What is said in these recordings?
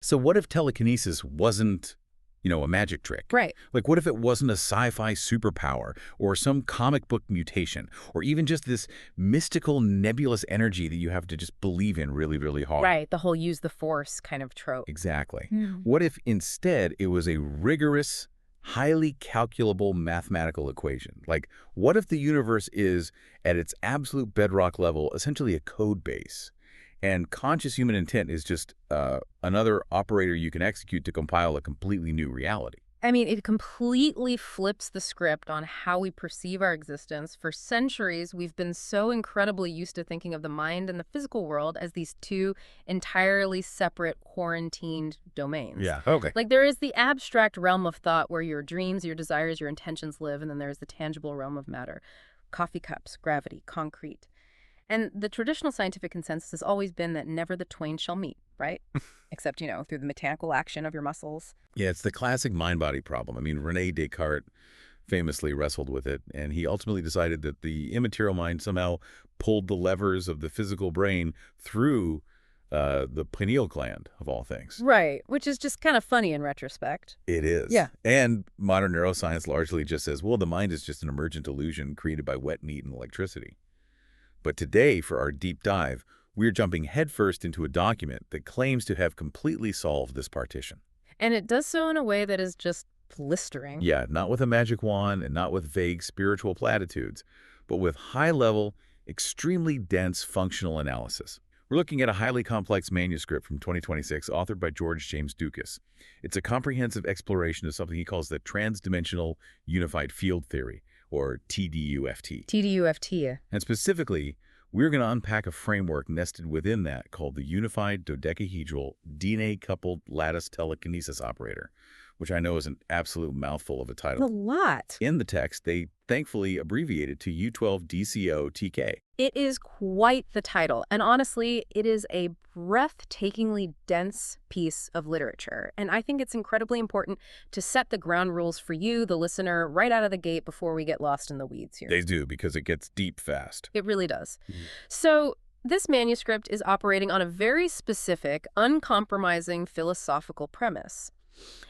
So what if telekinesis wasn't, a magic trick? Right. Like, what if it wasn't a sci-fi superpower or some comic book mutation or even just this mystical, nebulous energy that you have to just believe in really, really hard? Right. The whole use the force kind of trope. Exactly. Hmm. What if instead it was a rigorous, highly calculable mathematical equation? Like, what if the universe is, at its absolute bedrock level, essentially a code base? And conscious human intent is just another operator you can execute to compile a completely new reality. I mean, it completely flips the script on how we perceive our existence. For centuries, we've been so incredibly used to thinking of the mind and the physical world as these two entirely separate, quarantined domains. Yeah. Okay. Like, there is the abstract realm of thought where your dreams, your desires, your intentions live, and then there's the tangible realm of matter. Coffee cups, gravity, concrete. And the traditional scientific consensus has always been that never the twain shall meet, right? Except, through the mechanical action of your muscles. Yeah, it's the classic mind-body problem. I mean, Rene Descartes famously wrestled with it, and he ultimately decided that the immaterial mind somehow pulled the levers of the physical brain through the pineal gland, of all things. Right, which is just kind of funny in retrospect. It is. Yeah. And modern neuroscience largely just says, well, the mind is just an emergent illusion created by wet meat and electricity. But today, for our deep dive, we're jumping headfirst into a document that claims to have completely solved this partition. And it does so in a way that is just blistering. Yeah, not with a magic wand and not with vague spiritual platitudes, but with high-level, extremely dense functional analysis. We're looking at a highly complex manuscript from 2026 authored by George James Dukas. It's a comprehensive exploration of something he calls the Transdimensional Unified Field Theory, or TDUFT. TDUFT. And specifically, we're going to unpack a framework nested within that called the Unified Dodecahedral DNA-Coupled Lattice Telekinesis Operator, which I know is an absolute mouthful of a A title. lot. In the text, they thankfully abbreviated to U12DCO-TK. It is quite the title. And honestly, it is a breathtakingly dense piece of literature. And I think it's incredibly important to set the ground rules for you, the listener, right out of the gate before we get lost in the weeds here. They do, because it gets deep fast. It really does. So this manuscript is operating on a very specific, uncompromising philosophical premise.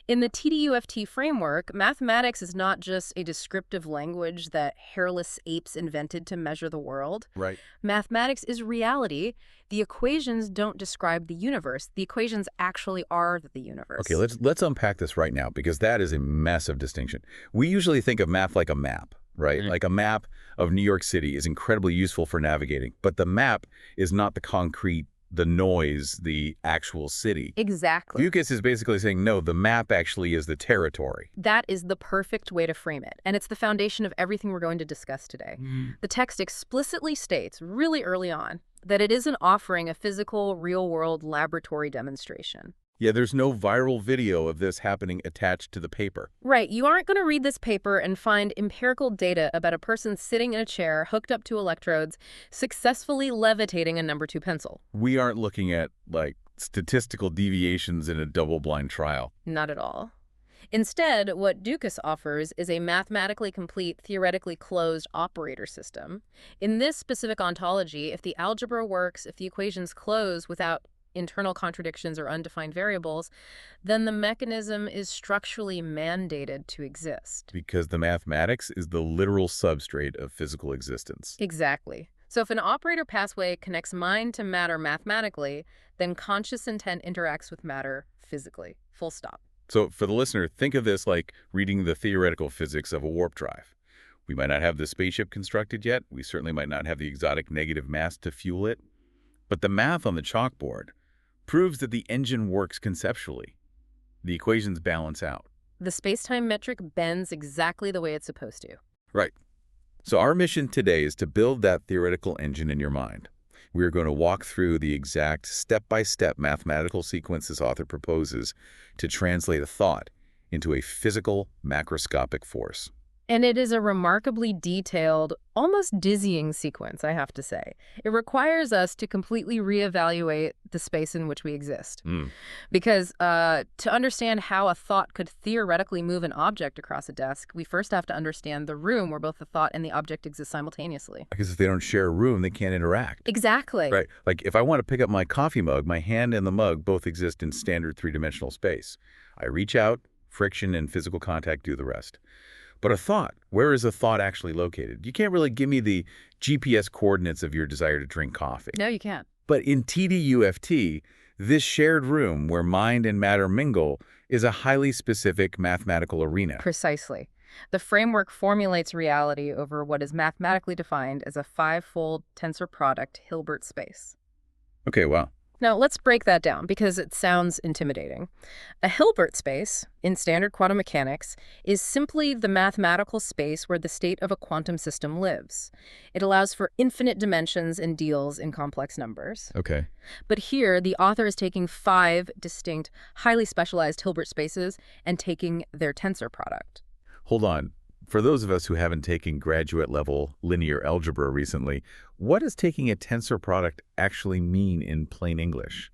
In the TDUFT framework, mathematics is not just a descriptive language that hairless apes invented to measure the world. Right. Mathematics is reality. The equations don't describe the universe. The equations actually are the universe. Okay, let's unpack this right now, because that is a massive distinction. We usually think of math like a map, right? Like a map of New York City is incredibly useful for navigating, but the map is not the concrete, the noise, the actual city. Exactly. Dukas is basically saying, no, the map actually is the territory. That is the perfect way to frame it, and it's the foundation of everything we're going to discuss today. The text explicitly states, really early on, that it isn't offering a physical, real-world laboratory demonstration. Yeah, there's no viral video of this happening attached to the paper. Right, you aren't going to read this paper and find empirical data about a person sitting in a chair hooked up to electrodes, successfully levitating a number 2 pencil. We aren't looking at, like, statistical deviations in a double-blind trial. Not at all. Instead, what Dukas offers is a mathematically complete, theoretically closed operator system. In this specific ontology, if the algebra works, if the equations close without internal contradictions or undefined variables, then the mechanism is structurally mandated to exist. Because the mathematics is the literal substrate of physical existence. Exactly. So if an operator pathway connects mind to matter mathematically, then conscious intent interacts with matter physically. Full stop. So for the listener, think of this like reading the theoretical physics of a warp drive. We might not have the spaceship constructed yet. We certainly might not have the exotic negative mass to fuel it. But the math on the chalkboard proves that the engine works conceptually. The equations balance out. The space-time metric bends exactly the way it's supposed to. Right. So our mission today is to build that theoretical engine in your mind. We are going to walk through the exact step-by-step mathematical sequence this author proposes to translate a thought into a physical macroscopic force. And it is a remarkably detailed, almost dizzying sequence, I have to say. It requires us to completely reevaluate the space in which we exist. Mm. Because to understand how a thought could theoretically move an object across a desk, we first have to understand the room where both the thought and the object exist simultaneously. Because if they don't share a room, they can't interact. Exactly. Right. Like if I want to pick up my coffee mug, my hand and the mug both exist in standard three-dimensional space. I reach out, friction and physical contact do the rest. But a thought, where is a thought actually located? You can't really give me the GPS coordinates of your desire to drink coffee. No, you can't. But in TDUFT, this shared room where mind and matter mingle is a highly specific mathematical arena. Precisely. The framework formulates reality over what is mathematically defined as a five-fold tensor product Hilbert space. Okay, wow. Now, let's break that down because it sounds intimidating. A Hilbert space, in standard quantum mechanics, is simply the mathematical space where the state of a quantum system lives. It allows for infinite dimensions and deals in complex numbers. Okay. But here, the author is taking 5 distinct, highly specialized Hilbert spaces and taking their tensor product. Hold on. For those of us who haven't taken graduate-level linear algebra recently, what does taking a tensor product actually mean in plain English?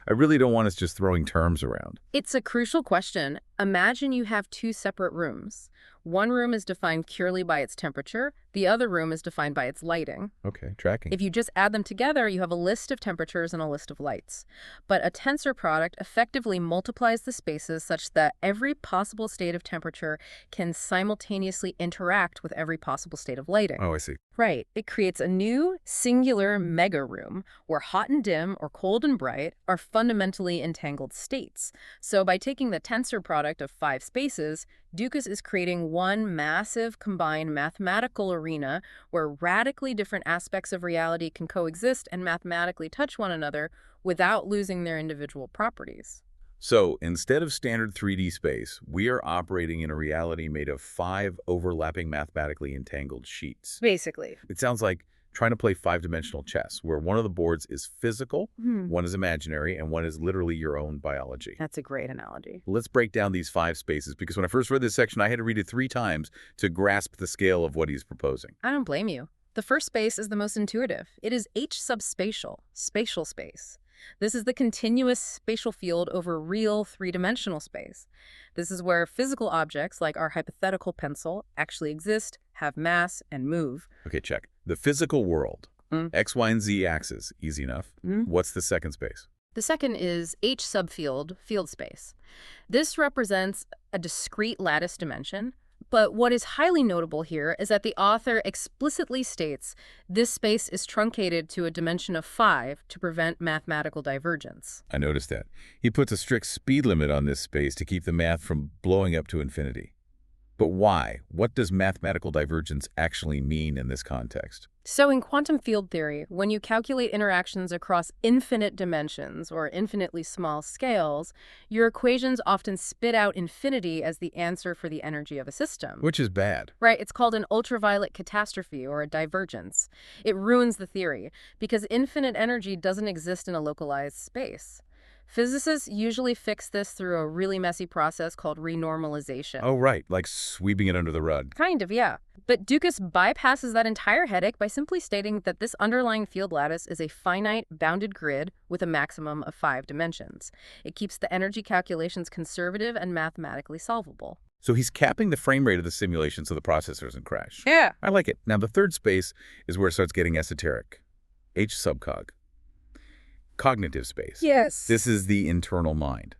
I really don't want us just throwing terms around. It's a crucial question. Imagine you have 2 separate rooms. One room is defined purely by its temperature. The other room is defined by its lighting. Okay, tracking. If you just add them together, you have a list of temperatures and a list of lights. But a tensor product effectively multiplies the spaces such that every possible state of temperature can simultaneously interact with every possible state of lighting. Oh, I see. Right. It creates a new, singular mega room where hot and dim or cold and bright are fundamentally entangled states. So by taking the tensor product of 5 spaces, Dukas is creating one massive combined mathematical arena where radically different aspects of reality can coexist and mathematically touch one another without losing their individual properties. So instead of standard 3D space, we are operating in a reality made of 5 overlapping mathematically entangled sheets. Basically. It sounds like trying to play 5-dimensional chess, where one of the boards is physical, one is imaginary, and one is literally your own biology. That's a great analogy. Let's break down these 5 spaces, because when I first read this section, I had to read it 3 times to grasp the scale of what he's proposing. I don't blame you. The first space is the most intuitive. It is H subspatial, spatial space. This is the continuous spatial field over real 3-dimensional space. This is where physical objects, like our hypothetical pencil, actually exist, have mass, and move. Okay, check. The physical world. X, Y, and Z axis. Easy enough. What's the second space? The second is H subfield, field space. This represents a discrete lattice dimension. But what is highly notable here is that the author explicitly states this space is truncated to a dimension of 5 to prevent mathematical divergence. I noticed that. He puts a strict speed limit on this space to keep the math from blowing up to infinity. But why? What does mathematical divergence actually mean in this context? So in quantum field theory, when you calculate interactions across infinite dimensions or infinitely small scales, your equations often spit out infinity as the answer for the energy of a system. Which is bad. Right, it's called an ultraviolet catastrophe or a divergence. It ruins the theory because infinite energy doesn't exist in a localized space. Physicists usually fix this through a really messy process called renormalization. Oh, right, like sweeping it under the rug. Kind of, yeah. But Dukas bypasses that entire headache by simply stating that this underlying field lattice is a finite, bounded grid with a maximum of 5 dimensions. It keeps the energy calculations conservative and mathematically solvable. So he's capping the frame rate of the simulation so the processor doesn't crash. Yeah. I like it. Now, the third space is where it starts getting esoteric. H subcog. Cognitive space. Yes. This is the internal mind.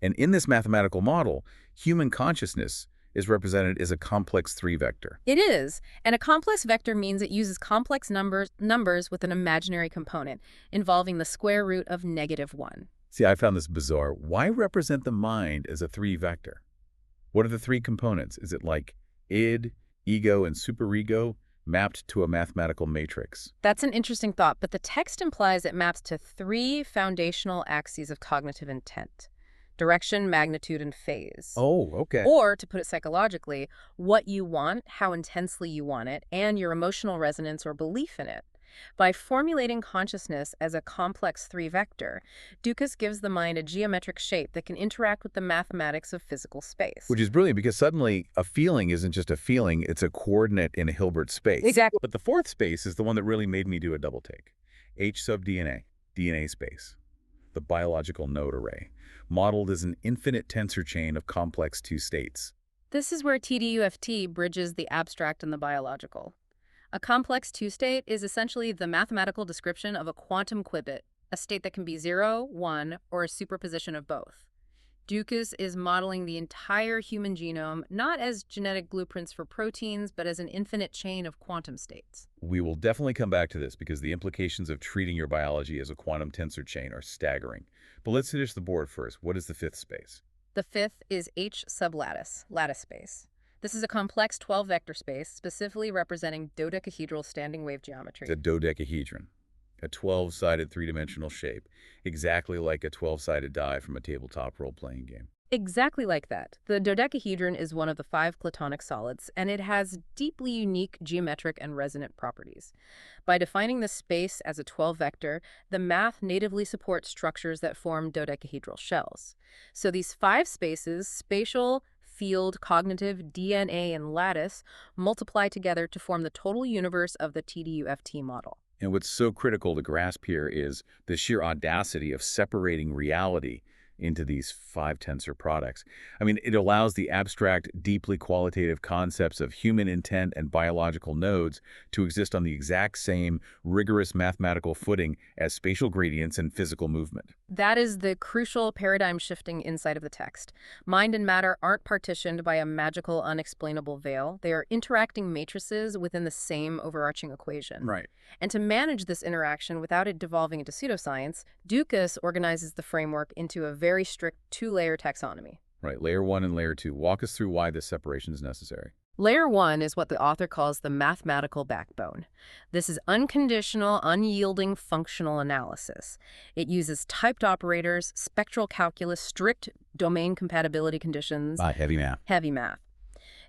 And in this mathematical model, human consciousness is represented as a complex 3-vector. It is. And a complex vector means it uses complex numbers with an imaginary component, involving the square root of -1. See, I found this bizarre. Why represent the mind as a 3-vector? What are the 3 components? Is it like id, ego, and superego mapped to a mathematical matrix? That's an interesting thought, but the text implies it maps to 3 foundational axes of cognitive intent: direction, magnitude, and phase. Oh, okay. Or, to put it psychologically, what you want, how intensely you want it, and your emotional resonance or belief in it. By formulating consciousness as a complex three-vector, Dukas gives the mind a geometric shape that can interact with the mathematics of physical space. Which is brilliant because suddenly a feeling isn't just a feeling, it's a coordinate in a Hilbert space. Exactly. But the fourth space is the one that really made me do a double take. H sub DNA, DNA space, the biological node array, modeled as an infinite tensor chain of complex two states. This is where TDUFT bridges the abstract and the biological. A complex two-state is essentially the mathematical description of a quantum qubit, a state that can be 0, 1, or a superposition of both. Dukas is modeling the entire human genome not as genetic blueprints for proteins, but as an infinite chain of quantum states. We will definitely come back to this because the implications of treating your biology as a quantum tensor chain are staggering. But let's finish the board first. What is the fifth space? The fifth is H sublattice, lattice space. This is a complex 12-vector space, specifically representing dodecahedral standing wave geometry. The dodecahedron, a 12-sided three-dimensional shape, exactly like a 12-sided die from a tabletop role-playing game. Exactly like that. The dodecahedron is one of the 5 Platonic solids, and it has deeply unique geometric and resonant properties. By defining this space as a 12-vector, the math natively supports structures that form dodecahedral shells. So these 5 spaces, spatial, field, cognitive, DNA, and lattice, multiply together to form the total universe of the TDUFT model. And what's so critical to grasp here is the sheer audacity of separating reality into these 5 tensor products. I mean, it allows the abstract, deeply qualitative concepts of human intent and biological nodes to exist on the exact same rigorous mathematical footing as spatial gradients and physical movement. That is the crucial paradigm-shifting insight of the text. Mind and matter aren't partitioned by a magical, unexplainable veil. They are interacting matrices within the same overarching equation. Right. And to manage this interaction without it devolving into pseudoscience, Dukas organizes the framework into a very strict 2-layer taxonomy. Right. Layer 1 and Layer 2. Walk us through why this separation is necessary. Layer 1 is what the author calls the mathematical backbone. This is unconditional, unyielding functional analysis. It uses typed operators, spectral calculus, strict domain compatibility conditions. Heavy math. Heavy math.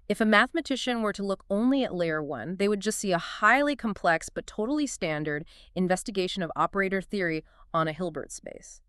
If a mathematician were to look only at Layer 1, they would just see a highly complex but totally standard investigation of operator theory on a Hilbert space.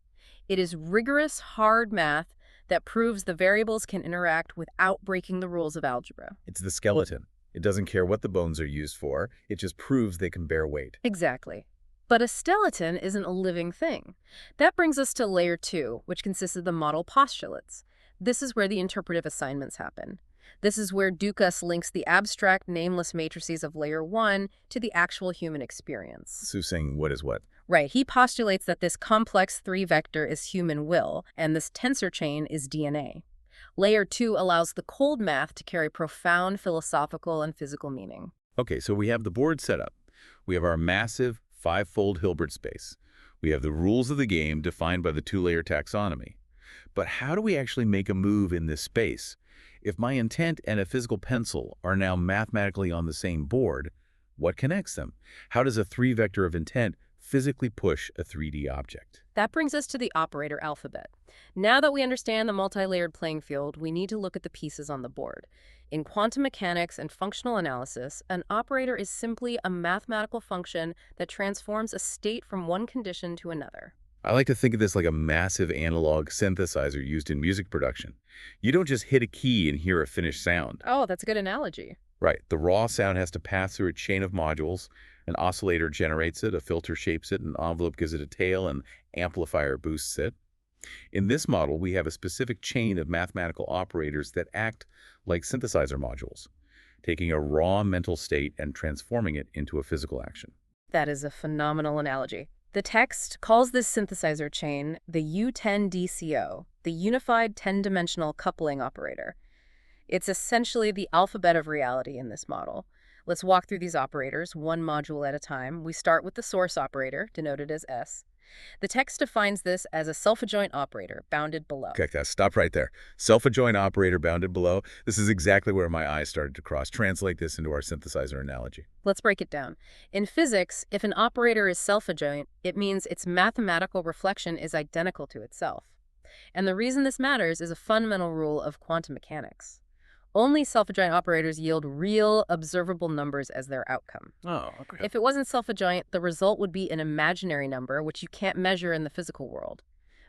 It is rigorous, hard math that proves the variables can interact without breaking the rules of algebra. It's the skeleton. It doesn't care what the bones are used for. It just proves they can bear weight. Exactly. But a skeleton isn't a living thing. That brings us to Layer 2, which consists of the model postulates. This is where the interpretive assignments happen. This is where Dukas links the abstract, nameless matrices of Layer 1 to the actual human experience. So saying what is what? Right. He postulates that this complex 3-vector is human will, and this tensor chain is DNA. Layer 2 allows the cold math to carry profound philosophical and physical meaning. Okay, so we have the board set up. We have our massive 5-fold Hilbert space. We have the rules of the game defined by the 2-layer taxonomy. But how do we actually make a move in this space? If my intent and a physical pencil are now mathematically on the same board, what connects them? How does a 3-vector of intent physically push a 3D object? That brings us to the operator alphabet. Now that we understand the multi-layered playing field, we need to look at the pieces on the board. In quantum mechanics and functional analysis, an operator is simply a mathematical function that transforms a state from one condition to another. I like to think of this like a massive analog synthesizer used in music production. You don't just hit a key and hear a finished sound. Oh, that's a good analogy. Right. The raw sound has to pass through a chain of modules. An oscillator generates it, a filter shapes it, an envelope gives it a tail, an amplifier boosts it. In this model, we have a specific chain of mathematical operators that act like synthesizer modules, taking a raw mental state and transforming it into a physical action. That is a phenomenal analogy. The text calls this synthesizer chain the U10DCO, the Unified 10-Dimensional Coupling Operator. It's essentially the alphabet of reality in this model. Let's walk through these operators, one module at a time. We start with the source operator, denoted as S. The text defines this as a self-adjoint operator, bounded below. Okay, stop right there. Self-adjoint operator bounded below. This is exactly where my eyes started to cross. Translate this into our synthesizer analogy. Let's break it down. In physics, if an operator is self-adjoint, it means its mathematical reflection is identical to itself. And the reason this matters is a fundamental rule of quantum mechanics. Only self-adjoint operators yield real, observable numbers as their outcome. Oh, okay. If it wasn't self-adjoint, the result would be an imaginary number, which you can't measure in the physical world.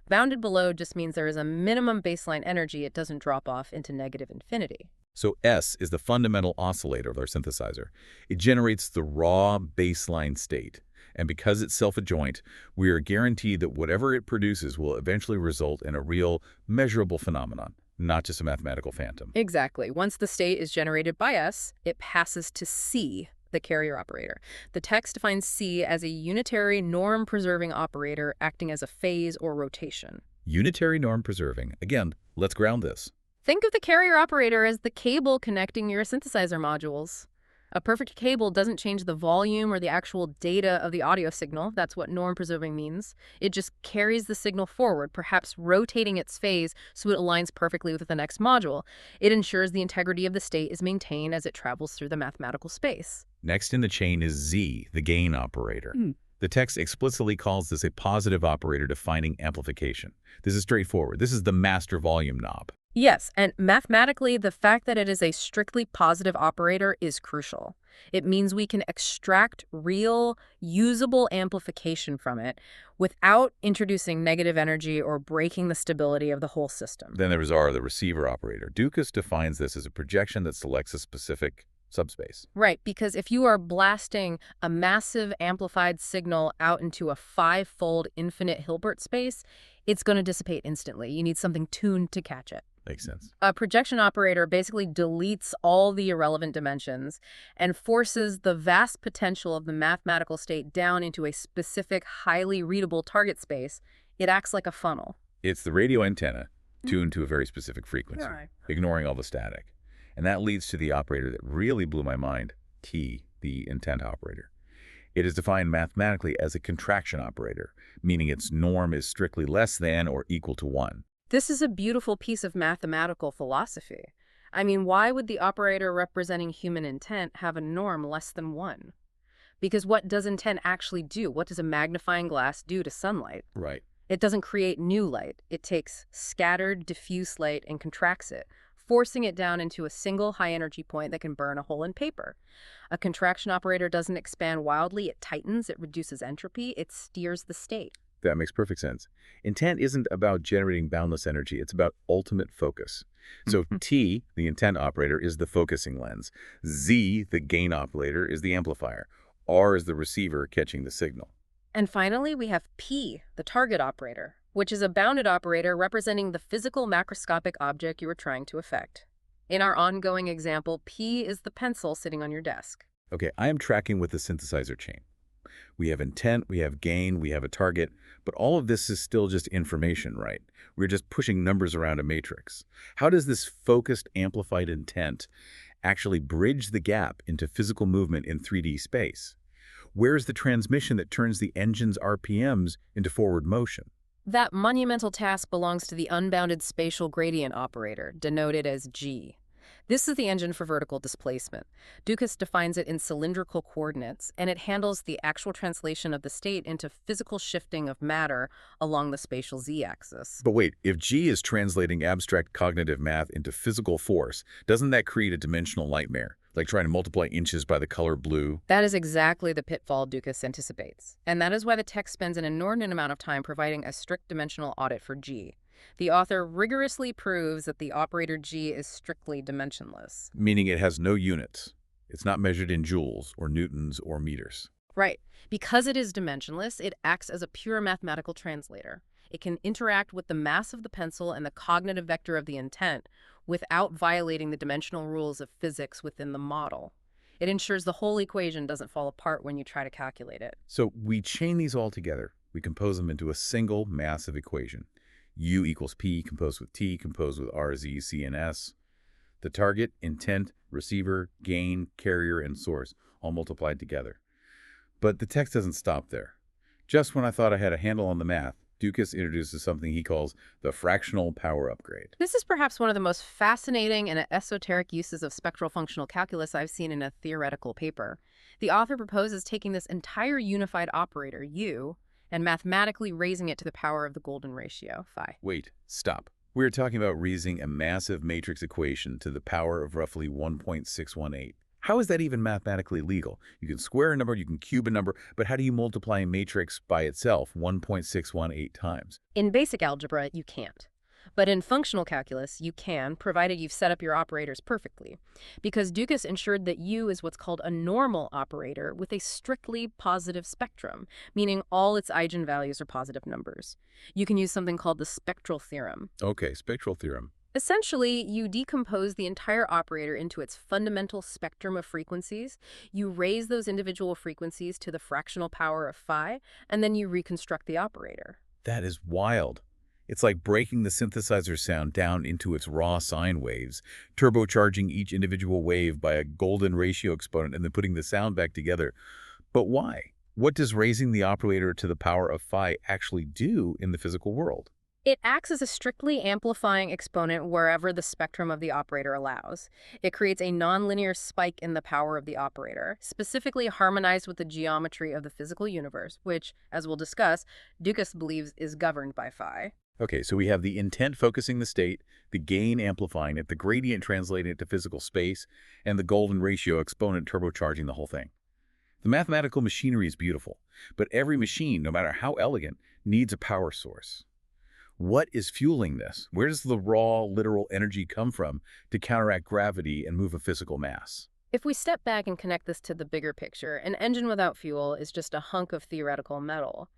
Bounded below just means there is a minimum baseline energy. It doesn't drop off into negative infinity. So S is the fundamental oscillator of our synthesizer. It generates the raw baseline state. And because it's self-adjoint, we are guaranteed that whatever it produces will eventually result in a real, measurable phenomenon, not just a mathematical phantom. Exactly. Once the state is generated by S, it passes to C, the carrier operator. The text defines C as a unitary norm-preserving operator acting as a phase or rotation. Unitary norm preserving. Again, let's ground this. Think of the carrier operator as the cable connecting your synthesizer modules. A perfect cable doesn't change the volume or the actual data of the audio signal. That's what norm preserving means. It just carries the signal forward, perhaps rotating its phase so it aligns perfectly with the next module. It ensures the integrity of the state is maintained as it travels through the mathematical space. Next in the chain is Z, the gain operator. The text explicitly calls this a positive operator defining amplification. This is straightforward. This is the master volume knob. Yes, and mathematically, the fact that it is a strictly positive operator is crucial. It means we can extract real, usable amplification from it without introducing negative energy or breaking the stability of the whole system. Then there's R, the receiver operator. Dukas defines this as a projection that selects a specific subspace. Right, because if you are blasting a massive amplified signal out into a 5-fold infinite Hilbert space, it's going to dissipate instantly. You need something tuned to catch it. Makes sense. A projection operator basically deletes all the irrelevant dimensions and forces the vast potential of the mathematical state down into a specific, highly readable target space. It acts like a funnel. It's the radio antenna tuned to a very specific frequency, Right. ignoring all the static. And that leads to the operator that really blew my mind, T, the intent operator. It is defined mathematically as a contraction operator, meaning its norm is strictly less than or equal to 1. This is a beautiful piece of mathematical philosophy. I mean, why would the operator representing human intent have a norm less than 1? Because what does intent actually do? What does a magnifying glass do to sunlight? Right. It doesn't create new light. It takes scattered, diffuse light and contracts it, forcing it down into a single high-energy point that can burn a hole in paper. A contraction operator doesn't expand wildly. It tightens, it reduces entropy, it steers the state. That makes perfect sense. Intent isn't about generating boundless energy. It's about ultimate focus. So T, the intent operator, is the focusing lens. Z, the gain operator, is the amplifier. R is the receiver catching the signal. And finally, we have P, the target operator, which is a bounded operator representing the physical macroscopic object you are trying to affect. In our ongoing example, P is the pencil sitting on your desk. Okay, I am tracking with the synthesizer chain. We have intent, we have gain, we have a target, but all of this is still just information, right? We're just pushing numbers around a matrix. How does this focused, amplified intent actually bridge the gap into physical movement in 3D space? Where's the transmission that turns the engine's RPMs into forward motion? That monumental task belongs to the unbounded spatial gradient operator, denoted as G. This is the engine for vertical displacement. Dukas defines it in cylindrical coordinates, and it handles the actual translation of the state into physical shifting of matter along the spatial z-axis. But wait, if G is translating abstract cognitive math into physical force, doesn't that create a dimensional nightmare? Like trying to multiply inches by the color blue? That is exactly the pitfall Dukas anticipates. And that is why the text spends an inordinate amount of time providing a strict dimensional audit for G. The author rigorously proves that the operator G is strictly dimensionless. Meaning it has no units. It's not measured in joules or newtons or meters. Right. Because it is dimensionless, it acts as a pure mathematical translator. It can interact with the mass of the pencil and the cognitive vector of the intent without violating the dimensional rules of physics within the model. It ensures the whole equation doesn't fall apart when you try to calculate it. So we chain these all together. We compose them into a single massive equation. U equals P composed with T composed with R, Z, C, and S. The target, intent, receiver, gain, carrier, and source all multiplied together. But the text doesn't stop there. Just when I thought I had a handle on the math, Dukas introduces something he calls the fractional power upgrade. This is perhaps one of the most fascinating and esoteric uses of spectral functional calculus I've seen in a theoretical paper. The author proposes taking this entire unified operator, U, and mathematically raising it to the power of the golden ratio, phi. Wait, stop. We're talking about raising a massive matrix equation to the power of roughly 1.618. How is that even mathematically legal? You can square a number, you can cube a number, but how do you multiply a matrix by itself 1.618 times? In basic algebra, you can't. But in functional calculus, you can, provided you've set up your operators perfectly. Because Dukas ensured that U is what's called a normal operator with a strictly positive spectrum, meaning all its eigenvalues are positive numbers. You can use something called the spectral theorem. Okay, spectral theorem. Essentially, you decompose the entire operator into its fundamental spectrum of frequencies, you raise those individual frequencies to the fractional power of phi, and then you reconstruct the operator. That is wild. It's like breaking the synthesizer sound down into its raw sine waves, turbocharging each individual wave by a golden ratio exponent, and then putting the sound back together. But why? What does raising the operator to the power of phi actually do in the physical world? It acts as a strictly amplifying exponent wherever the spectrum of the operator allows. It creates a nonlinear spike in the power of the operator, specifically harmonized with the geometry of the physical universe, which, as we'll discuss, Dukas believes is governed by phi. Okay, so we have the intent focusing the state, the gain amplifying it, the gradient translating it to physical space, and the golden ratio exponent turbocharging the whole thing. The mathematical machinery is beautiful, but every machine, no matter how elegant, needs a power source. What is fueling this? Where does the raw, literal energy come from to counteract gravity and move a physical mass? If we step back and connect this to the bigger picture, an engine without fuel is just a hunk of theoretical metal.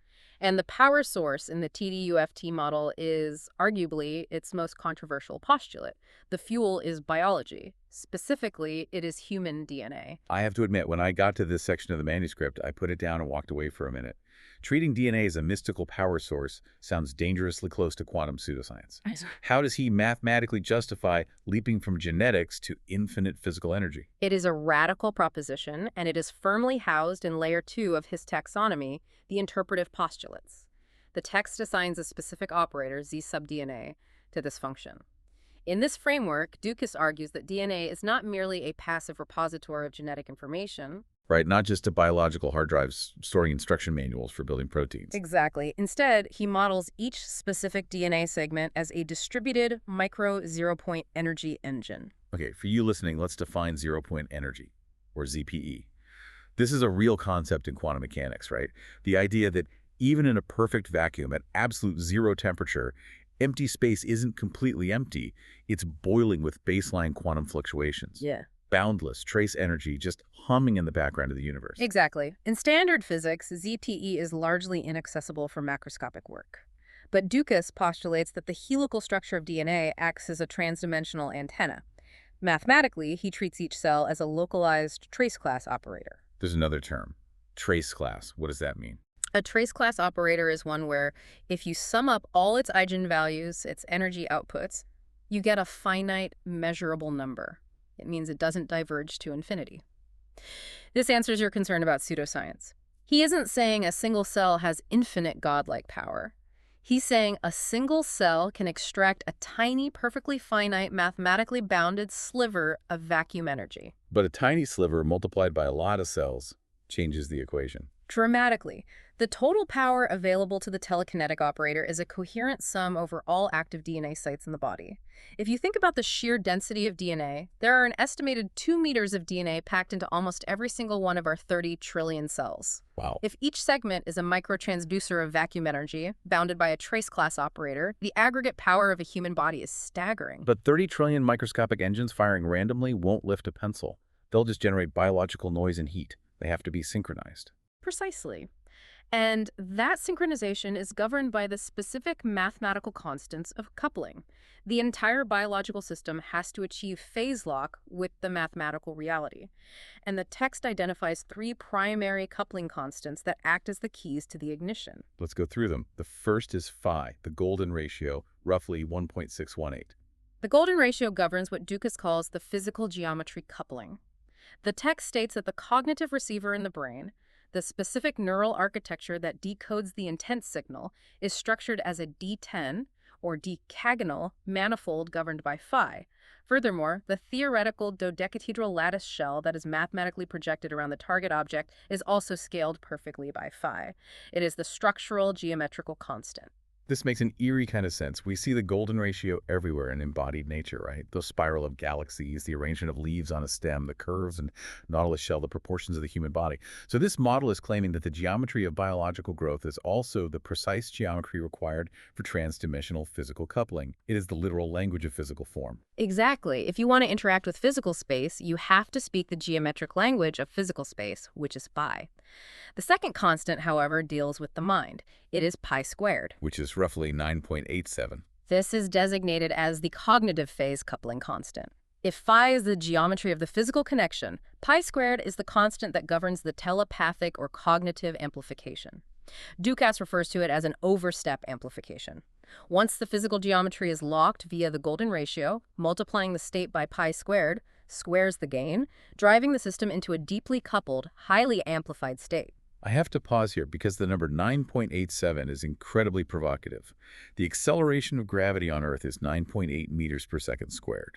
And the power source in the TDUFT model is arguably its most controversial postulate. The fuel is biology. Specifically, it is human DNA. I have to admit, when I got to this section of the manuscript, I put it down and walked away for a minute. Treating DNA as a mystical power source sounds dangerously close to quantum pseudoscience. How does he mathematically justify leaping from genetics to infinite physical energy? It is a radical proposition, and it is firmly housed in layer 2 of his taxonomy, the interpretive postulates. The text assigns a specific operator, Z sub DNA, to this function. In this framework, Dukas argues that DNA is not merely a passive repository of genetic information. Right, not just a biological hard drives storing instruction manuals for building proteins. Exactly. Instead, he models each specific DNA segment as a distributed micro zero-point energy engine. Okay, for you listening, let's define zero-point energy, or ZPE. This is a real concept in quantum mechanics, right? The idea that even in a perfect vacuum at absolute zero temperature, empty space isn't completely empty. It's boiling with baseline quantum fluctuations. Yeah. Boundless, trace energy just humming in the background of the universe. Exactly. In standard physics, ZPE is largely inaccessible for macroscopic work. But Dukas postulates that the helical structure of DNA acts as a transdimensional antenna. Mathematically, he treats each cell as a localized trace class operator. There's another term, trace class. What does that mean? A trace class operator is one where, if you sum up all its eigenvalues, its energy outputs, you get a finite, measurable number. It means it doesn't diverge to infinity. This answers your concern about pseudoscience. He isn't saying a single cell has infinite godlike power. He's saying a single cell can extract a tiny, perfectly finite, mathematically bounded sliver of vacuum energy. But a tiny sliver multiplied by a lot of cells changes the equation. Dramatically. The total power available to the telekinetic operator is a coherent sum over all active DNA sites in the body. If you think about the sheer density of DNA, there are an estimated 2 meters of DNA packed into almost every single one of our 30 trillion cells. Wow. If each segment is a microtransducer of vacuum energy, bounded by a trace class operator, the aggregate power of a human body is staggering. But 30 trillion microscopic engines firing randomly won't lift a pencil. They'll just generate biological noise and heat. They have to be synchronized. Precisely. And that synchronization is governed by the specific mathematical constants of coupling. The entire biological system has to achieve phase lock with the mathematical reality. And the text identifies 3 primary coupling constants that act as the keys to the ignition. Let's go through them. The first is phi, the golden ratio, roughly 1.618. The golden ratio governs what Dukas calls the physical geometry coupling. The text states that the cognitive receiver in the brain, the specific neural architecture that decodes the intent signal, is structured as a D10, or decagonal, manifold governed by phi. Furthermore, the theoretical dodecahedral lattice shell that is mathematically projected around the target object is also scaled perfectly by phi. It is the structural geometrical constant. This makes an eerie kind of sense. We see the golden ratio everywhere in embodied nature, right? The spiral of galaxies, the arrangement of leaves on a stem, the curves and nautilus shell, the proportions of the human body. So this model is claiming that the geometry of biological growth is also the precise geometry required for transdimensional physical coupling. It is the literal language of physical form. Exactly. If you want to interact with physical space, you have to speak the geometric language of physical space, which is pi. The second constant, however, deals with the mind. It is pi squared. Which is roughly 9.87. This is designated as the cognitive phase coupling constant. If phi is the geometry of the physical connection, pi squared is the constant that governs the telepathic or cognitive amplification. Dukas refers to it as an overstep amplification. Once the physical geometry is locked via the golden ratio, multiplying the state by pi squared squares the gain, driving the system into a deeply coupled, highly amplified state. I have to pause here because the number 9.87 is incredibly provocative. The acceleration of gravity on Earth is 9.8 meters per second squared.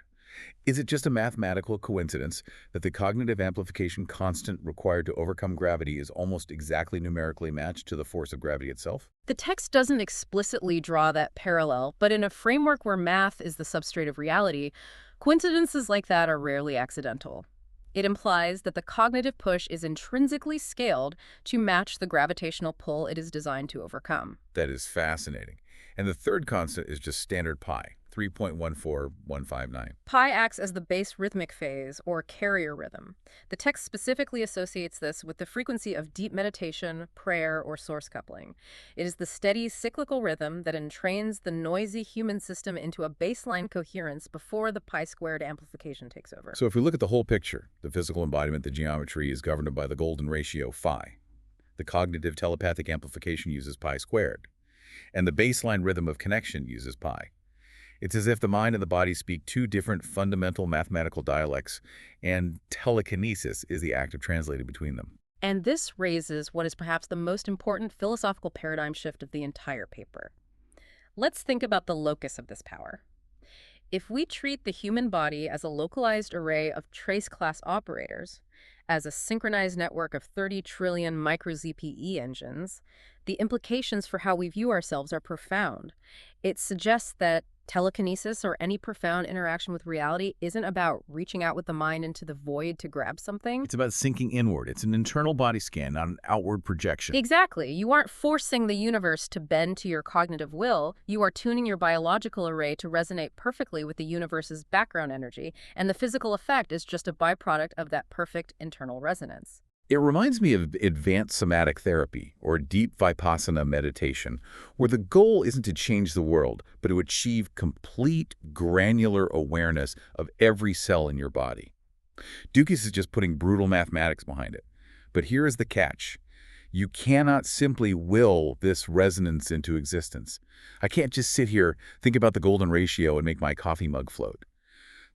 Is it just a mathematical coincidence that the cognitive amplification constant required to overcome gravity is almost exactly numerically matched to the force of gravity itself? The text doesn't explicitly draw that parallel, but in a framework where math is the substrate of reality, coincidences like that are rarely accidental. It implies that the cognitive push is intrinsically scaled to match the gravitational pull it is designed to overcome. That is fascinating. And the third constant is just standard pi, 3.14159. Pi acts as the base rhythmic phase, or carrier rhythm. The text specifically associates this with the frequency of deep meditation, prayer, or source coupling. It is the steady, cyclical rhythm that entrains the noisy human system into a baseline coherence before the pi squared amplification takes over. So if we look at the whole picture, the physical embodiment, the geometry is governed by the golden ratio phi. The cognitive telepathic amplification uses pi squared. And the baseline rhythm of connection uses pi. It's as if the mind and the body speak two different fundamental mathematical dialects, and telekinesis is the act of translating between them. And this raises what is perhaps the most important philosophical paradigm shift of the entire paper. Let's think about the locus of this power. If we treat the human body as a localized array of trace-class operators, as a synchronized network of 30 trillion micro-ZPE engines, the implications for how we view ourselves are profound. It suggests that telekinesis, or any profound interaction with reality, isn't about reaching out with the mind into the void to grab something. It's about sinking inward. It's an internal body scan, not an outward projection. Exactly. You aren't forcing the universe to bend to your cognitive will. You are tuning your biological array to resonate perfectly with the universe's background energy, and the physical effect is just a byproduct of that perfect internal resonance. It reminds me of advanced somatic therapy or deep vipassana meditation, where the goal isn't to change the world, but to achieve complete granular awareness of every cell in your body. Dukas is just putting brutal mathematics behind it. But here is the catch. You cannot simply will this resonance into existence. I can't just sit here, think about the golden ratio, and make my coffee mug float.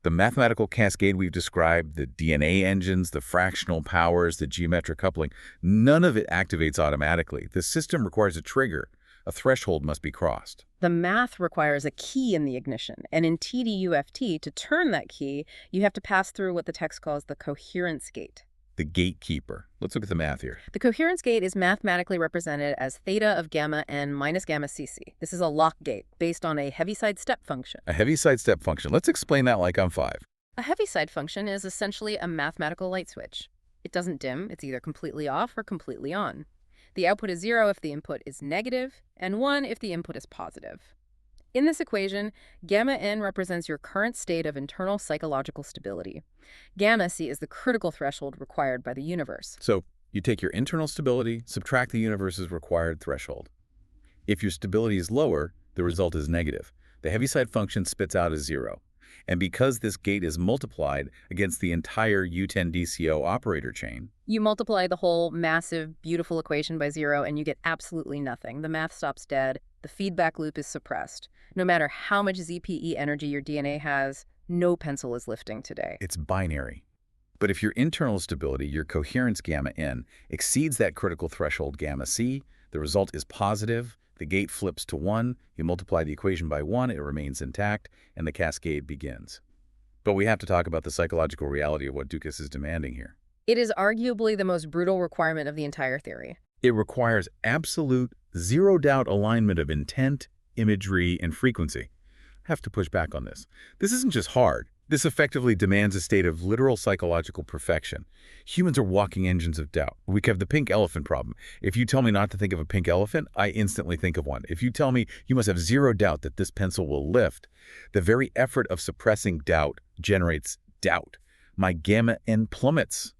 The mathematical cascade we've described, the DNA engines, the fractional powers, the geometric coupling, none of it activates automatically. The system requires a trigger. A threshold must be crossed. The math requires a key in the ignition, and in TDUFT, to turn that key, you have to pass through what the text calls the coherence gate. The gatekeeper. Let's look at the math here. The coherence gate is mathematically represented as theta of gamma n minus gamma cc. This is a lock gate based on a Heaviside step function. A Heaviside step function. Let's explain that like I'm 5. A Heaviside function is essentially a mathematical light switch. It doesn't dim. It's either completely off or completely on. The output is 0 if the input is negative, and 1 if the input is positive. In this equation, gamma n represents your current state of internal psychological stability. Gamma c is the critical threshold required by the universe. So you take your internal stability, subtract the universe's required threshold. If your stability is lower, the result is negative. The Heaviside function spits out as 0. And because this gate is multiplied against the entire U10DCO operator chain, you multiply the whole massive, beautiful equation by 0 and you get absolutely nothing. The math stops dead. The feedback loop is suppressed. No matter how much ZPE energy your DNA has, no pencil is lifting today. it's binary. But if your internal stability, your coherence gamma n, exceeds that critical threshold gamma c, the result is positive. The gate flips to 1, you multiply the equation by 1, it remains intact, and the cascade begins. But we have to talk about the psychological reality of what Dukas is demanding here. It is arguably the most brutal requirement of the entire theory. It requires absolute, zero-doubt alignment of intent imagery, and frequency. I have to push back on this. This isn't just hard. This effectively demands a state of literal psychological perfection. Humans are walking engines of doubt. We have the pink elephant problem. If you tell me not to think of a pink elephant, I instantly think of one. If you tell me you must have zero doubt that this pencil will lift, the very effort of suppressing doubt generates doubt. My gamma n plummets.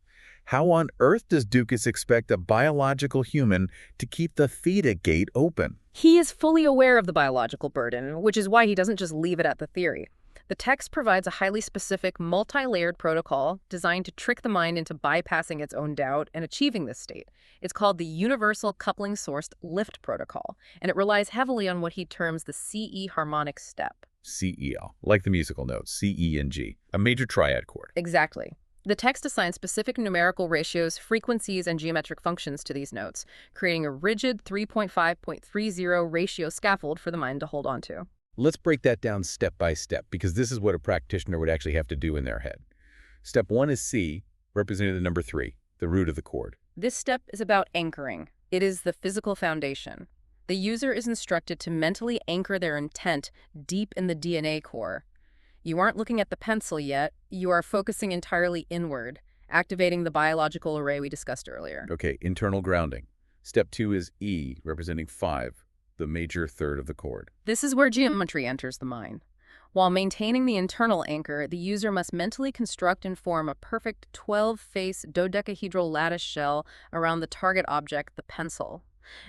How on earth does Dukas expect a biological human to keep the theta gate open? He is fully aware of the biological burden, which is why he doesn't just leave it at the theory. The text provides a highly specific, multi-layered protocol designed to trick the mind into bypassing its own doubt and achieving this state. It's called the Universal Coupling-Sourced Lift Protocol, and it relies heavily on what he terms the CE harmonic step. CEL, like the musical notes, C, E, and G, a major triad chord. Exactly. The text assigns specific numerical ratios, frequencies, and geometric functions to these notes, creating a rigid 3.5.30 ratio scaffold for the mind to hold onto. Let's break that down step by step, because this is what a practitioner would actually have to do in their head. Step 1 is C, representing the number 3, the root of the chord. This step is about anchoring. It is the physical foundation. The user is instructed to mentally anchor their intent deep in the DNA core. You aren't looking at the pencil yet. You are focusing entirely inward, activating the biological array we discussed earlier. Okay, internal grounding. Step 2 is E, representing 5, the major third of the chord. This is where geometry enters the mind. While maintaining the internal anchor, the user must mentally construct and form a perfect 12-face dodecahedral lattice shell around the target object, the pencil.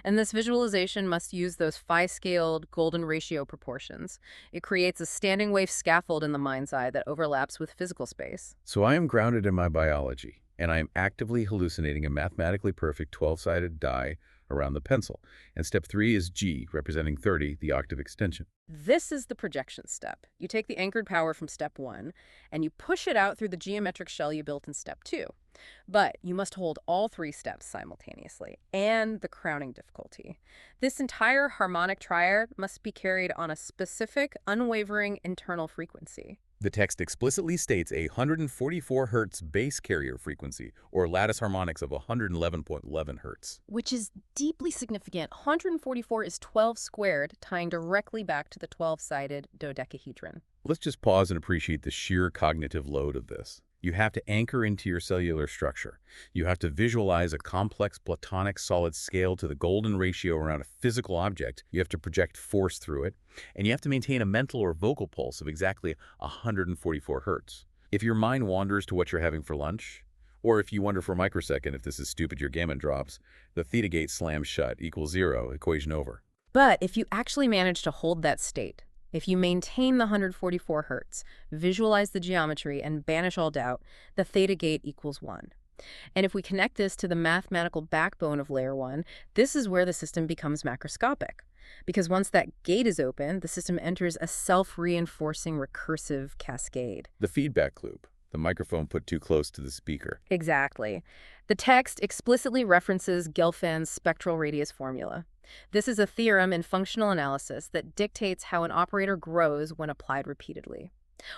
And this visualization must use those phi-scaled golden ratio proportions. It creates a standing wave scaffold in the mind's eye that overlaps with physical space. So I am grounded in my biology, and I am actively hallucinating a mathematically perfect 12-sided die around the pencil. And step 3 is G, representing 30, the octave extension. This is the projection step. You take the anchored power from step 1, and you push it out through the geometric shell you built in step 2. But you must hold all 3 steps simultaneously, and the crowning difficulty. This entire harmonic triad must be carried on a specific, unwavering internal frequency. The text explicitly states a 144 Hz base carrier frequency, or lattice harmonics of 111.11 Hz. Which is deeply significant. 144 is 12 squared, tying directly back to the 12-sided dodecahedron. Let's just pause and appreciate the sheer cognitive load of this. You have to anchor into your cellular structure. You have to visualize a complex platonic solid scale to the golden ratio around a physical object. You have to project force through it. And you have to maintain a mental or vocal pulse of exactly 144 Hz. If your mind wanders to what you're having for lunch, or if you wonder for a microsecond if this is stupid your gamma drops, the theta gate slams shut, equals 0, equation over. But if you actually manage to hold that state, if you maintain the 144 Hz, visualize the geometry, and banish all doubt, the theta gate equals 1. And if we connect this to the mathematical backbone of layer 1, this is where the system becomes macroscopic. Because once that gate is open, the system enters a self-reinforcing recursive cascade. The feedback loop, the microphone put too close to the speaker. Exactly. The text explicitly references Gelfand's spectral radius formula. This is a theorem in functional analysis that dictates how an operator grows when applied repeatedly.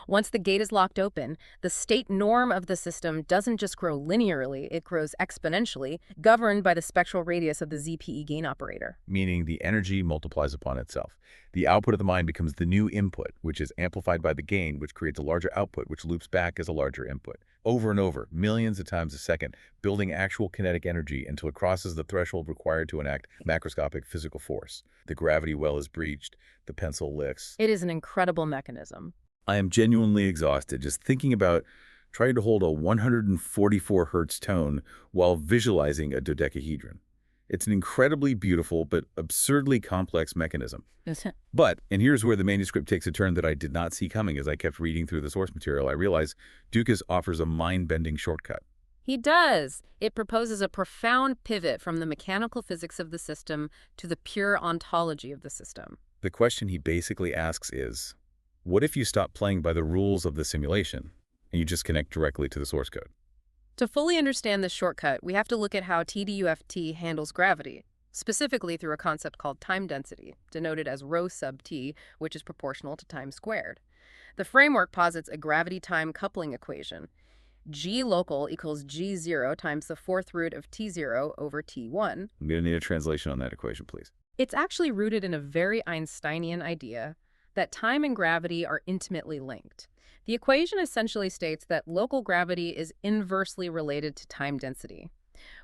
Once the gate is locked open, the state norm of the system doesn't just grow linearly, it grows exponentially, governed by the spectral radius of the ZPE gain operator. Meaning the energy multiplies upon itself. The output of the mind becomes the new input, which is amplified by the gain, which creates a larger output, which loops back as a larger input. Over and over, millions of times a second, building actual kinetic energy until it crosses the threshold required to enact macroscopic physical force. The gravity well is breached, the pencil licks. It is an incredible mechanism. I am genuinely exhausted just thinking about trying to hold a 144 Hz tone while visualizing a dodecahedron. It's an incredibly beautiful but absurdly complex mechanism. But, and here's where the manuscript takes a turn that I did not see coming as I kept reading through the source material, I realized Dukas offers a mind-bending shortcut. He does. It proposes a profound pivot from the mechanical physics of the system to the pure ontology of the system. The question he basically asks is, what if you stop playing by the rules of the simulation and you just connect directly to the source code? To fully understand this shortcut, we have to look at how TDUFT handles gravity, specifically through a concept called time density, denoted as rho sub t, which is proportional to time squared. The framework posits a gravity-time coupling equation. G local equals G0 times the fourth root of T0 over T1. I'm going to need a translation on that equation, please. It's actually rooted in a very Einsteinian idea that time and gravity are intimately linked. The equation essentially states that local gravity is inversely related to time density.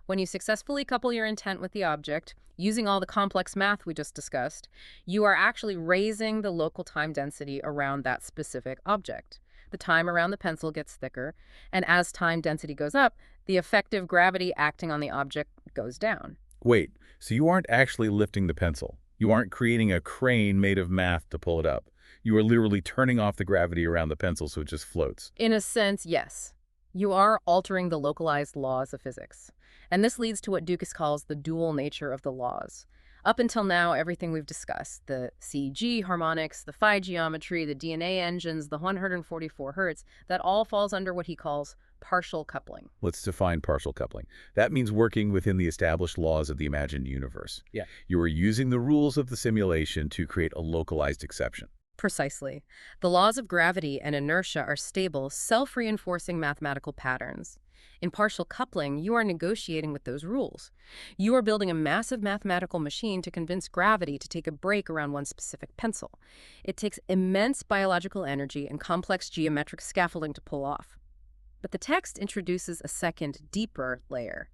When you successfully couple your intent with the object, using all the complex math we just discussed, you are actually raising the local time density around that specific object. The time around the pencil gets thicker, and as time density goes up, the effective gravity acting on the object goes down. Wait, so you aren't actually lifting the pencil. You aren't creating a crane made of math to pull it up. You are literally turning off the gravity around the pencil so it just floats. In a sense, yes. You are altering the localized laws of physics. And this leads to what Dukas calls the dual nature of the laws. Up until now, everything we've discussed, the CG harmonics, the phi geometry, the DNA engines, the 144 hertz, that all falls under what he calls partial coupling. Let's define partial coupling. That means working within the established laws of the imagined universe. Yeah. You are using the rules of the simulation to create a localized exception. Precisely. The laws of gravity and inertia are stable, self-reinforcing mathematical patterns. In partial coupling, you are negotiating with those rules. You are building a massive mathematical machine to convince gravity to take a break around one specific pencil. It takes immense biological energy and complex geometric scaffolding to pull off. But the text introduces a second, deeper layer: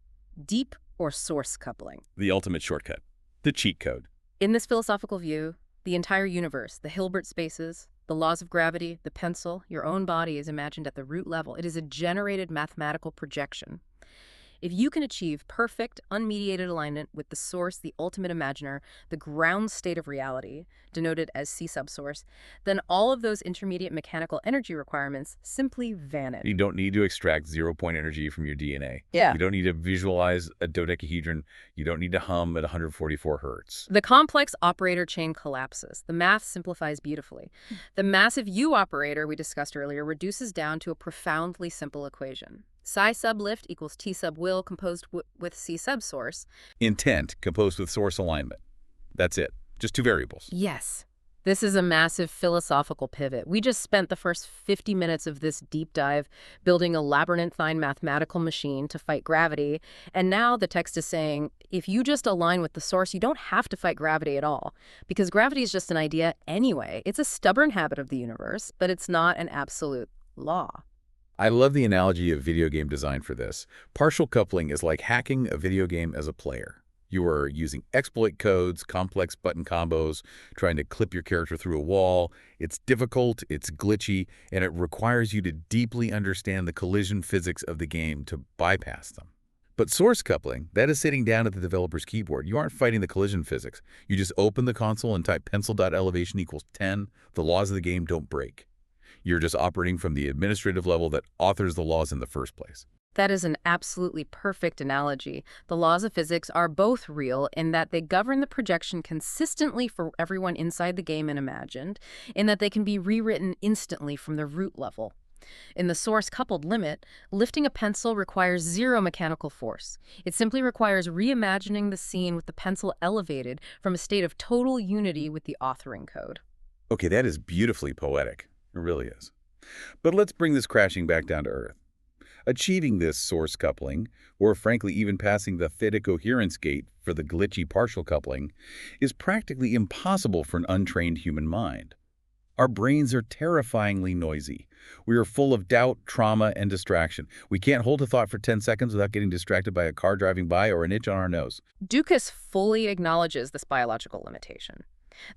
deep or source coupling. The ultimate shortcut. The cheat code. In this philosophical view, the entire universe, the Hilbert spaces, the laws of gravity, the pencil, your own body is imagined at the root level. It is a generated mathematical projection. If you can achieve perfect, unmediated alignment with the source, the ultimate imaginer, the ground state of reality, denoted as C subsource, then all of those intermediate mechanical energy requirements simply vanish. You don't need to extract zero-point energy from your DNA. Yeah. You don't need to visualize a dodecahedron. You don't need to hum at 144 hertz. The complex operator chain collapses. The math simplifies beautifully. The massive U operator we discussed earlier reduces down to a profoundly simple equation. Psi sub lift equals T sub will composed with C sub source. Intent composed with source alignment. That's it. Just two variables. Yes. This is a massive philosophical pivot. We just spent the first 50 minutes of this deep dive building a labyrinthine mathematical machine to fight gravity, and now the text is saying, if you just align with the source, you don't have to fight gravity at all, because gravity is just an idea anyway. It's a stubborn habit of the universe, but it's not an absolute law. I love the analogy of video game design for this. Partial coupling is like hacking a video game as a player. You are using exploit codes, complex button combos, trying to clip your character through a wall. It's difficult, it's glitchy, and it requires you to deeply understand the collision physics of the game to bypass them. But source coupling, that is sitting down at the developer's keyboard. You aren't fighting the collision physics. You just open the console and type pencil.elevation equals 10. The laws of the game don't break. You're just operating from the administrative level that authors the laws in the first place. That is an absolutely perfect analogy. The laws of physics are both real in that they govern the projection consistently for everyone inside the game and imagined, in that they can be rewritten instantly from the root level. In the source-coupled limit, lifting a pencil requires zero mechanical force. It simply requires reimagining the scene with the pencil elevated from a state of total unity with the authoring code. Okay, that is beautifully poetic. It really is. But let's bring this crashing back down to Earth. Achieving this source coupling, or frankly even passing the theta coherence gate for the glitchy partial coupling, is practically impossible for an untrained human mind. Our brains are terrifyingly noisy. We are full of doubt, trauma, and distraction. We can't hold a thought for 10 seconds without getting distracted by a car driving by or an itch on our nose. Dukas fully acknowledges this biological limitation.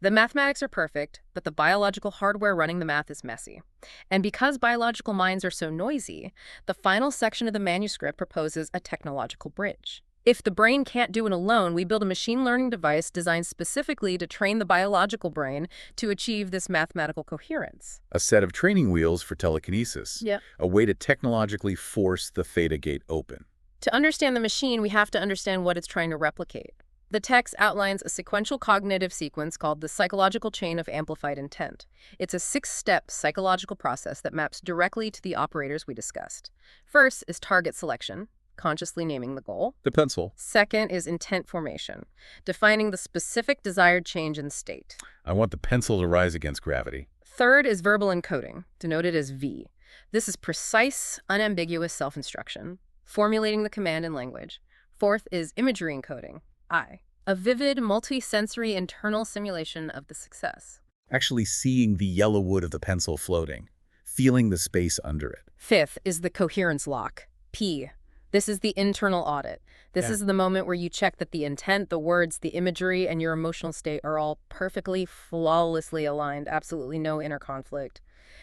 The mathematics are perfect, but the biological hardware running the math is messy. And because biological minds are so noisy, the final section of the manuscript proposes a technological bridge. If the brain can't do it alone, we build a machine learning device designed specifically to train the biological brain to achieve this mathematical coherence. A set of training wheels for telekinesis. Yep. A way to technologically force the theta gate open. To understand the machine, we have to understand what it's trying to replicate. The text outlines a sequential cognitive sequence called the psychological chain of amplified intent. It's a 6-step psychological process that maps directly to the operators we discussed. First is target selection, consciously naming the goal. The pencil. Second is intent formation, defining the specific desired change in state. I want the pencil to rise against gravity. Third is verbal encoding, denoted as V. This is precise, unambiguous self-instruction, formulating the command in language. Fourth is imagery encoding, I. A vivid, multi-sensory internal simulation of the success. Actually seeing the yellow wood of the pencil floating, feeling the space under it. Fifth is the coherence lock, P. This is the internal audit. This Yeah. is the moment where you check that the intent, the words, the imagery, and your emotional state are all perfectly, flawlessly aligned, absolutely no inner conflict.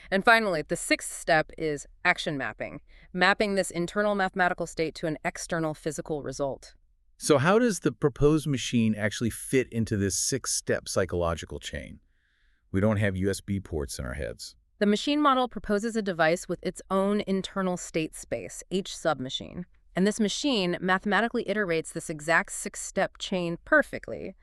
And finally, the sixth step is action mapping, mapping this internal mathematical state to an external physical result. So how does the proposed machine actually fit into this six-step psychological chain? We don't have USB ports in our heads. The machine model proposes a device with its own internal state space, H submachine. And this machine mathematically iterates this exact six-step chain perfectly.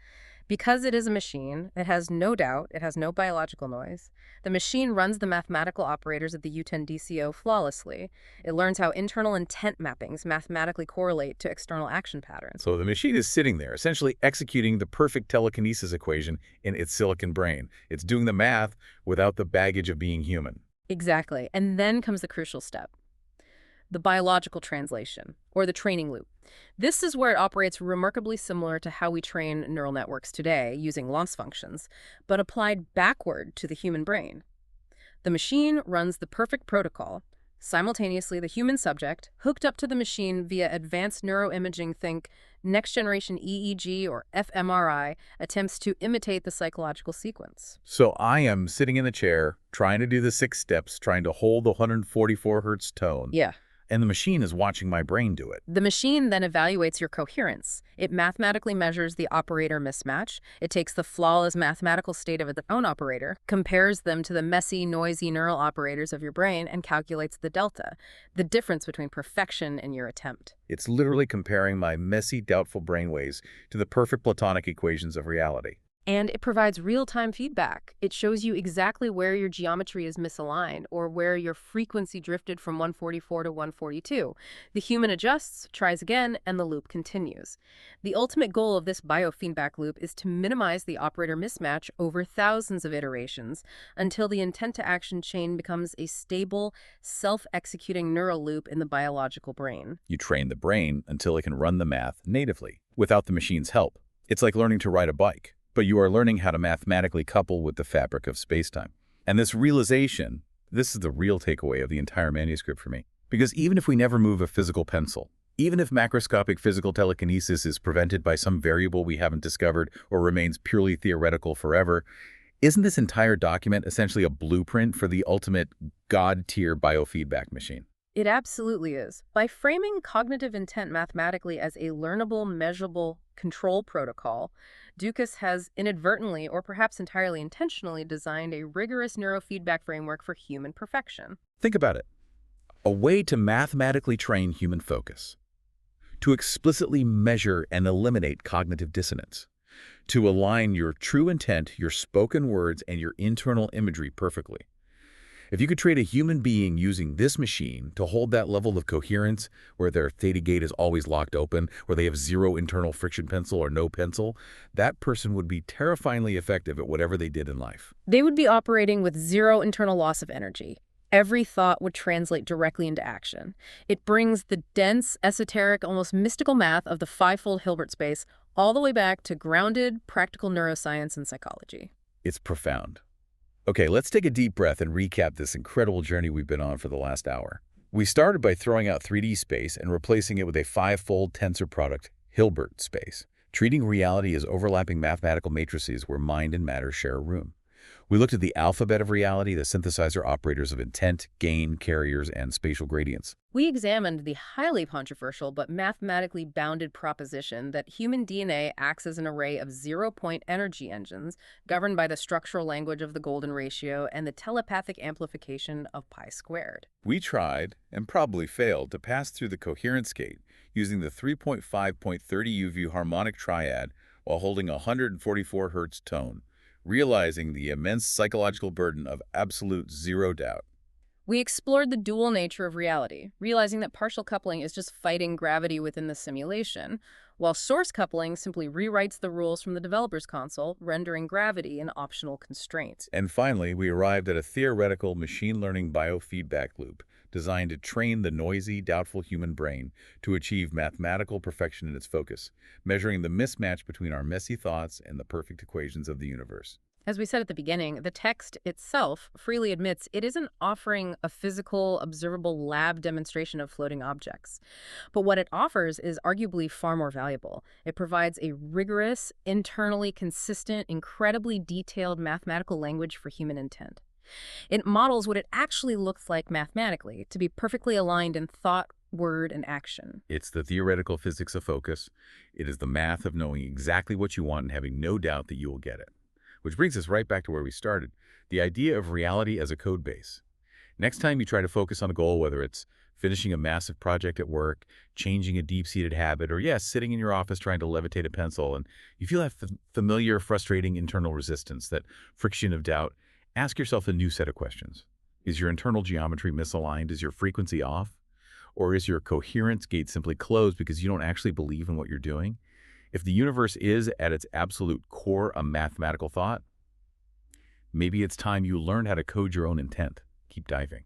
Because it is a machine, it has no doubt, it has no biological noise. The machine runs the mathematical operators of the U10 DCO flawlessly. It learns how internal intent mappings mathematically correlate to external action patterns. So the machine is sitting there, essentially executing the perfect telekinesis equation in its silicon brain. It's doing the math without the baggage of being human. Exactly. And then comes the crucial step, the biological translation, or the training loop. This is where it operates remarkably similar to how we train neural networks today, using loss functions, but applied backward to the human brain. The machine runs the perfect protocol. Simultaneously, the human subject, hooked up to the machine via advanced neuroimaging, think next-generation EEG or fMRI, attempts to imitate the psychological sequence. So I am sitting in the chair, trying to do the six steps, trying to hold the 144 hertz tone, Yeah. and the machine is watching my brain do it. The machine then evaluates your coherence. It mathematically measures the operator mismatch. It takes the flawless mathematical state of its own operator, compares them to the messy, noisy neural operators of your brain, and calculates the delta, the difference between perfection and your attempt. It's literally comparing my messy, doubtful brainwaves to the perfect Platonic equations of reality. And it provides real-time feedback. It shows you exactly where your geometry is misaligned or where your frequency drifted from 144 to 142. The human adjusts, tries again, and the loop continues. The ultimate goal of this biofeedback loop is to minimize the operator mismatch over thousands of iterations until the intent-to-action chain becomes a stable, self-executing neural loop in the biological brain. You train the brain until it can run the math natively, without the machine's help. It's like learning to ride a bike, but you are learning how to mathematically couple with the fabric of spacetime. And this realization, this is the real takeaway of the entire manuscript for me. Because even if we never move a physical pencil, even if macroscopic physical telekinesis is prevented by some variable we haven't discovered or remains purely theoretical forever, isn't this entire document essentially a blueprint for the ultimate God-tier biofeedback machine? It absolutely is. By framing cognitive intent mathematically as a learnable, measurable control protocol, Dukas has inadvertently, or perhaps entirely intentionally, designed a rigorous neurofeedback framework for human perfection. Think about it. A way to mathematically train human focus, to explicitly measure and eliminate cognitive dissonance, to align your true intent, your spoken words, and your internal imagery perfectly. If you could train a human being using this machine to hold that level of coherence where their theta gate is always locked open, where they have zero internal friction pencil or no pencil, that person would be terrifyingly effective at whatever they did in life. They would be operating with zero internal loss of energy. Every thought would translate directly into action. It brings the dense, esoteric, almost mystical math of the fivefold Hilbert space all the way back to grounded, practical neuroscience and psychology. It's profound. Okay, let's take a deep breath and recap this incredible journey we've been on for the last hour. We started by throwing out 3D space and replacing it with a five-fold tensor product, Hilbert space, treating reality as overlapping mathematical matrices where mind and matter share a room. We looked at the alphabet of reality, the synthesizer operators of intent, gain, carriers, and spatial gradients. We examined the highly controversial but mathematically bounded proposition that human DNA acts as an array of zero-point energy engines governed by the structural language of the golden ratio and the telepathic amplification of pi squared. We tried, and probably failed, to pass through the coherence gate using the 3.5.30 UV harmonic triad while holding a 144 Hz tone, realizing the immense psychological burden of absolute zero doubt. We explored the dual nature of reality, realizing that partial coupling is just fighting gravity within the simulation, while source coupling simply rewrites the rules from the developer's console, rendering gravity an optional constraint. And finally, we arrived at a theoretical machine learning biofeedback loop designed to train the noisy, doubtful human brain to achieve mathematical perfection in its focus, measuring the mismatch between our messy thoughts and the perfect equations of the universe. As we said at the beginning, the text itself freely admits it isn't offering a physical, observable lab demonstration of floating objects. But what it offers is arguably far more valuable. It provides a rigorous, internally consistent, incredibly detailed mathematical language for human intent. It models what it actually looks like mathematically, to be perfectly aligned in thought, word, and action. It's the theoretical physics of focus. It is the math of knowing exactly what you want and having no doubt that you will get it. Which brings us right back to where we started, the idea of reality as a code base. Next time you try to focus on a goal, whether it's finishing a massive project at work, changing a deep-seated habit, or yes, sitting in your office trying to levitate a pencil, and you feel that familiar, frustrating internal resistance, that friction of doubt, ask yourself a new set of questions. Is your internal geometry misaligned? Is your frequency off? Or is your coherence gate simply closed because you don't actually believe in what you're doing? If the universe is, at its absolute core, a mathematical thought, maybe it's time you learned how to code your own intent. Keep diving.